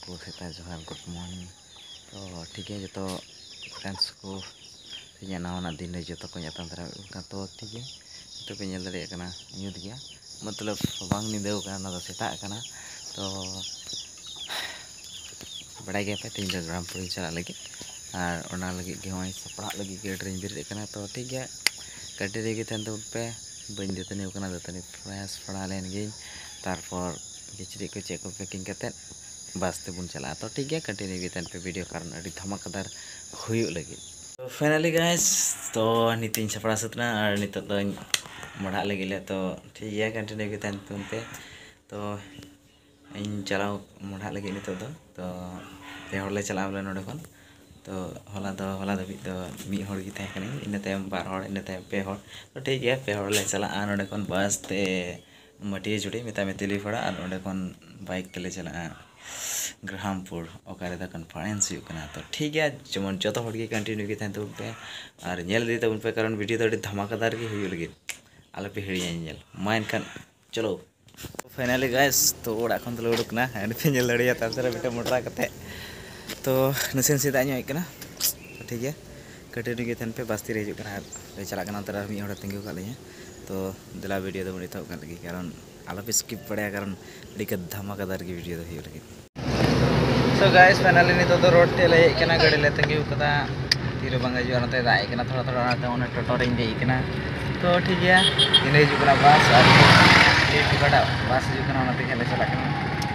को सेता जोहार गुड मॉर्निंग तो ठीक है जो फ्रेंड्स को नवा दिन जो को नाम दारा तो ठीक है तो पे दाड़ा यूथ गया मतलब बांग निदेव सेता तो बड़ा गया पे तीन ग्रामपुर चला लगे और लगे सपड़ा लगे गेट बेरे तो ठीक है गाड़ी रेगे तहन पे बी दतनी दतनी फ्रेश फड़ा लेन गई तारपर किचड़ी को चेक को पैकिंग करते बस तेबन चला तो ठीक है कंटिन्यू गए पे वीडियो कारण अभी धमाकेदार हुई लगे तो फाइनली गाइस तो नीतिन सपड़ा सतना और नित मढ़ा लगे तो ठीक है कंटिन्यू गए पे तो इन चलाओ मढ़ा लगे नित तो पे चला बोले नोड़े खन तो हला धाबी तो मी हड़ इन बार हड़ इन पे तो ठीक है पे ले चला नोड़े खन बस ते मटिया जुड़ी मेता में तिलीफड़ा और नोड़े खन बाइक तेले चला ग्रामपुर ओकारे दा कन्फरेंस तो ठीक है जमन जो हड़के कंटिन्यू के तहन पे और नेल दी तबन पे कारण वीडियो तो धमाकेदार के हुई लगे आलो पे हिड़िया मा एनखान चलो फाइनली गाइस तो ओड़ा खन तो उड़कना एंड पे नेल दड़िया तारसरे बेटा मोटरा कते तो नसेन से दाño आइकना तो ठीक है कंटिन्यू के तहन पे बस्ती रे हिजुकना ले चला कना तरा मी हड़ तिंगु का लिए तो दिला वीडियो तो बड़ी था लगे कारण आलो पे स्किप पड़े कारण अड़ी का धमाकेदार की वीडियो तो हुई लगे सो गाइस फाइनली नितो तो रोड ते लय कना गाड़ी ले तंगी कदा तीर बंगा जो नते दाय कना थोड़ा थोड़ा नाते ओने टोटो रे दे कना तो ठीक है इन हिजु कना बस और ये टिकट बस हिजु कना नते खेले चला कना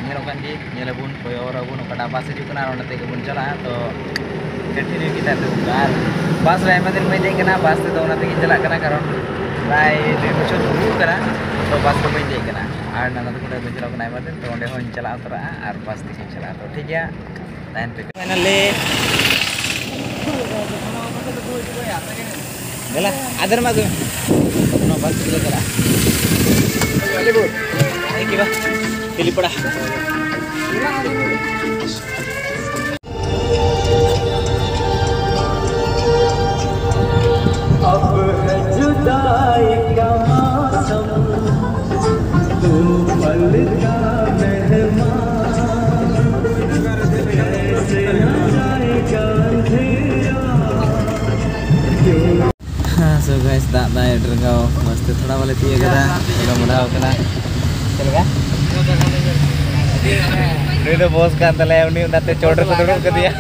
नेलो कान गी नेलबुन कोयोर अबुन ओकटा बस हिजु कना नते के बुन चला तो कंटिन्यू की ताते कार बस रे में दिन में दे कना बस ते तो नते के चला कना कारण प्राय 2 बछर हुई कना तो बस तो बई दे कना और ना तो कुछ बचला को नाइमा दिन तो ओंडे होन चला उतरा और बस ते चला तो ठीक है लाइन पे फाइनली गला आदर मा नो बस ले चला चले बोल एक ही बा दिल्ली पड़ा अब है जुदाई का मौसम तू पल का मेहमान कैसे जाएगा अंधेरा सो गाइस दादा ड्रगाओ मस्त थोड़ा वाले तिए कदा गमडाव कना चलगा रे तो बॉस का तले उनी उनाते चोटर को दुड़ुब कर दिया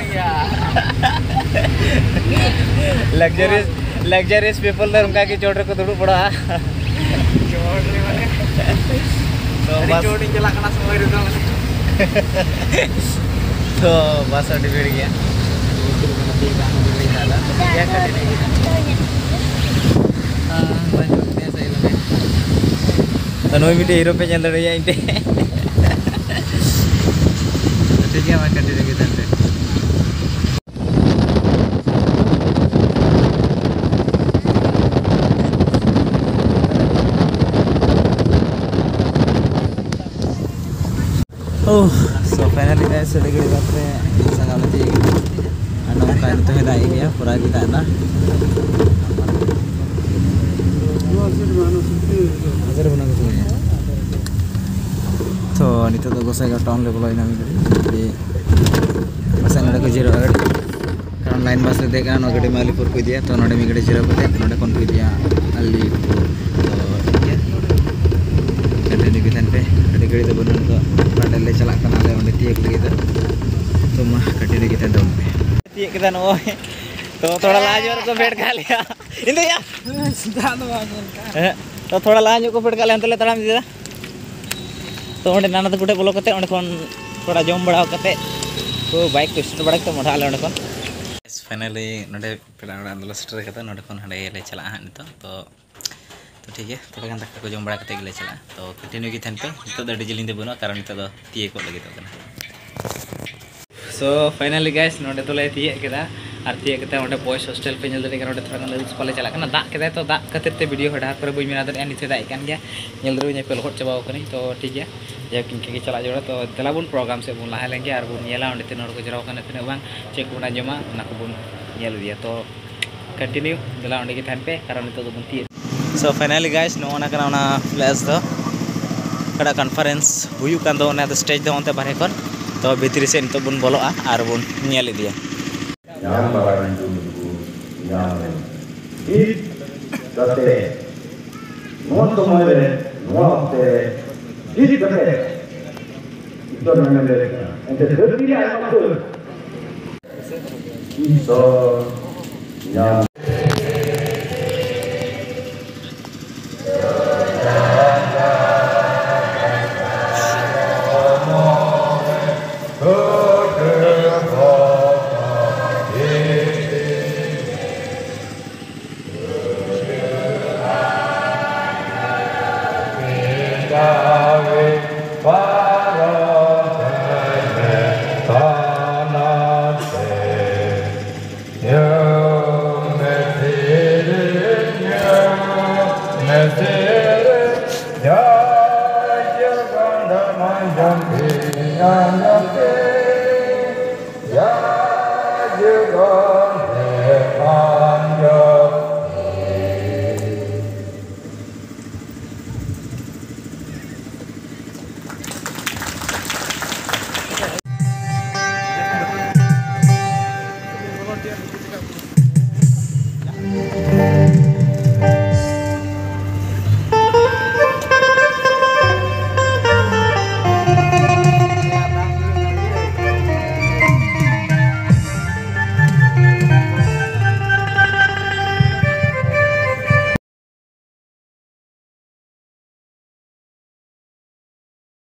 लग्जरियस पीपल तो उनका की चोटर को दुड़ुब पड़ा चोटरे वाले तो बस चोटिंग चला कना समय रे तो बस अड़ी बेड़ गया तो नोई मिटे हीरो पे चल रही है इनटे ठीक है मैं कंटिन्यू के तंते ओह सो फाइनली गाइस लगड़ी बात रे संगा में थी अनों का तो है दाई गया पूरा की दाना तो नितो तो गोसाईगांव टाउन ले बोलो इनामी बस नोडे को जीरो गाड़ी कारण लाइन बस ले देखा नो गाड़ी मालीपुर को दिया तो नोडे मी गाड़ी जीरो को नोडे कोन को दिया अलीपुर तो ठीक है कंटिन्यू के तन पे गाड़ी गाड़ी तो बनन तो पाडल ले चला कना ले ओंडे तियक लगी तो मा कंटिन्यू के तन पे तियक के तन ओ तो थोड़ा लाज और को भेट खा लिया इंदे या तो थोड़ा लाज को भेट खा ले तले तड़ाम दिदा तो ओंडे नाना तो गुटे बोलो कते ओंडे कोन थोड़ा जम बड़ा कते तो बाइक को स्टार्ट बड़ा के मोठा ले ओंडे कोन फाइनली नोडे पेड़ा अंदला स्टार्ट कते नोडे कोन हडे ले चला हां नितो तो ठीक है थोड़ा गान दाका को जम बड़ा कते ले चला तो कंटिन्यू की थन पे नितो द डिजिलिंग दे बनो कारण नितो दो तिए को लगे तो कना सो फाइनली गाइस नोडे तो ले तिए केदा और तिए कते ओंडे बॉयज हॉस्टल पे नेल दरे नोडे थोड़ा गान पाले चला कना दा केदा तो दा खातिर ते वीडियो हडा पर बई मेना दरे निते दाई कान गया नेल दरे पे लहट चबाव कनी तो ठीक है या किनके के चला जोड़ा तो तेला बुन प्रोग्राम से बुन लाहे लेंगे और बुन नेला ओंडे तीन हड़ को जराव कना तीन बांग चेक बुना जमा ना को बुन नेल दिया तो कंटिन्यू देला ओंडे के थान पे कारण नितो तो बुन तिए सो फाइनली गाइस नो ना फ्लैश दो कड़ा कॉन्फ्रेंस हुयु कान दो ना स्टेज दो ओंते बारे कोन तो भितरी से नितो बन बोलोआ आर बन nyel idia Yang bawaran dulu yang hit kate no tomare no ate hit kate itu namanya ente terpilih apa tuh iso yang